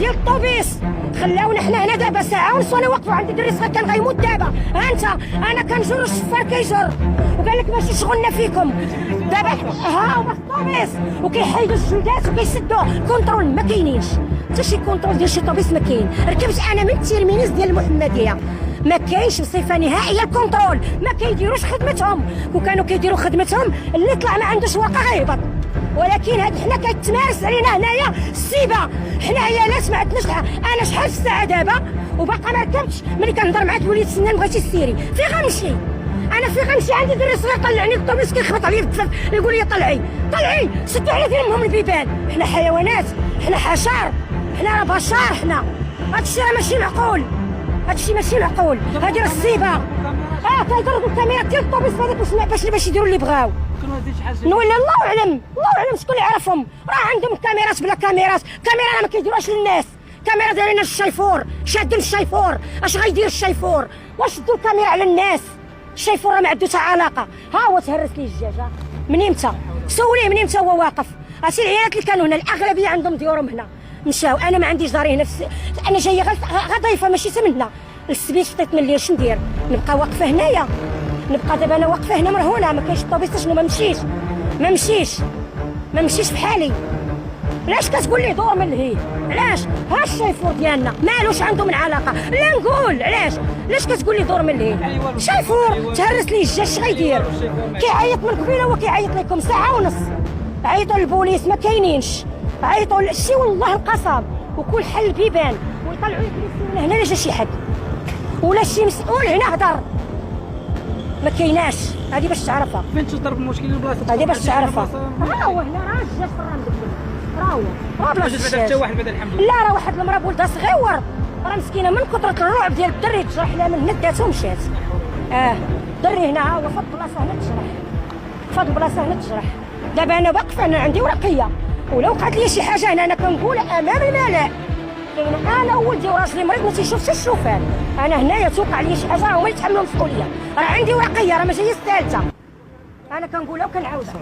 ديال الطوبيس خلاونا حنا هنا دابا ساعه ونص وانا واقفه عند دري صغير كان غيموت دابا. ها انت انا كنجر والشفار كيجر وقال لك ماشي شغلنا فيكم دابا. ها هو الطوبيس وكيحيدوا الجلدات وكيسدوا كونترول ما كاينينش حتى شي كونترول ديال شي طوبيس ما كاين. ركبت انا من التيرمينيس ديال المحمديه ما كاينش بصفه نهائيه الكونترول، ما كيديروش خدمتهم. وكانوا كيديروا خدمتهم اللي طلع ما عندوش ورقه غيهبط. ولكن هاد حنا كيتمارس علينا هنايا السيبه. حنا عيالات ما عندناش انا شحال الساعه دابا وباقا ما ركبتش. ملي كنهضر معاك الوليد سنان بغيتي سيري فين غنمشي؟ انا فين غنمشي؟ عندي دري صغير طلعني الطوبيس كيخبط عليا بالكفاف يقول لي طلعي سدوا على فيهم البيبان. حنا حيوانات، حنا حشر، حنا راه بشر. حنا هادشي راه ماشي معقول، هادشي ماشي معقول. هادي راه السيبه. كيضربوا الكاميرات ديال الطوبيس هذاك باش يديروا اللي بغاو. نولي الله اعلم شكون اللي يعرفهم. راه عندهم كاميرات بلا كاميرات راه ما كيديروهاش للناس. كاميرا دايرين الشيفور شادين الشيفور. اش غيدير الشيفور؟ واش شدوا الكاميرا على الناس؟ الشيفور راه ما عنده حتى علاقه. ها هو تهرس ليه الدجاجه من امتى؟ سوليه من امتى هو واقف؟ هاتي العيالات اللي كانوا هنا الاغلبيه عندهم ديورهم هنا مشاو. انا ما عنديش داري هنا انا جايه غير ضيفه ماشي تمنى السبيت فطيت من الليل. شنو ندير؟ نبقى واقفه هنايا؟ نبقى دابا انا واقفه هنا مرهونه ما كاينش الطوبيس. شنو ما نمشيش بحالي؟ علاش كتقول لي دور من الهي؟ علاش؟ ها الشيفور ديالنا مالوش عنده من علاقه. لا نقول علاش كتقول لي دور من الهي؟ شيفور تهرس لي الجاج اش غيدير؟ كيعيط من قبيله وكيعيط لكم ساعه ونص. عيطوا للبوليس ما كاينينش، عيطوا لشي والله القصب وكل حل البيبان ويطلعوا لك من هنا لا جا شي حد ولا شي مسؤول هنا هضر ما كايناش. هذه باش تعرفها فين تضرب المشكل البلاصه هذه باش تعرفها. ها هو هنا راه الجاج فرا مدبل راه بلاصه حتى واحد بدل الحمد لله. لا راه واحد المراه بولدها صغيور راه مسكينه من كثره الرعب ديال الدري تجرح لها من هنا داتها ومشات. دري هنا ها هو فهاد البلاصه هنا تجرح، فهاد البلاصه هنا تجرح. دابا انا واقفه انا عندي ورقيه ولو وقعت لي شي حاجه هنا انا كنقول امام الملأ. لان انا وولدي وراجلي مريض ما تيشوفش الشوفان. انا هنايا توقع لي شي حاجه هما اللي يتحملوا المسؤوليه. راه عندي ورقيه راه ما جايه الثالثه. انا كنقولها وكنعاودها.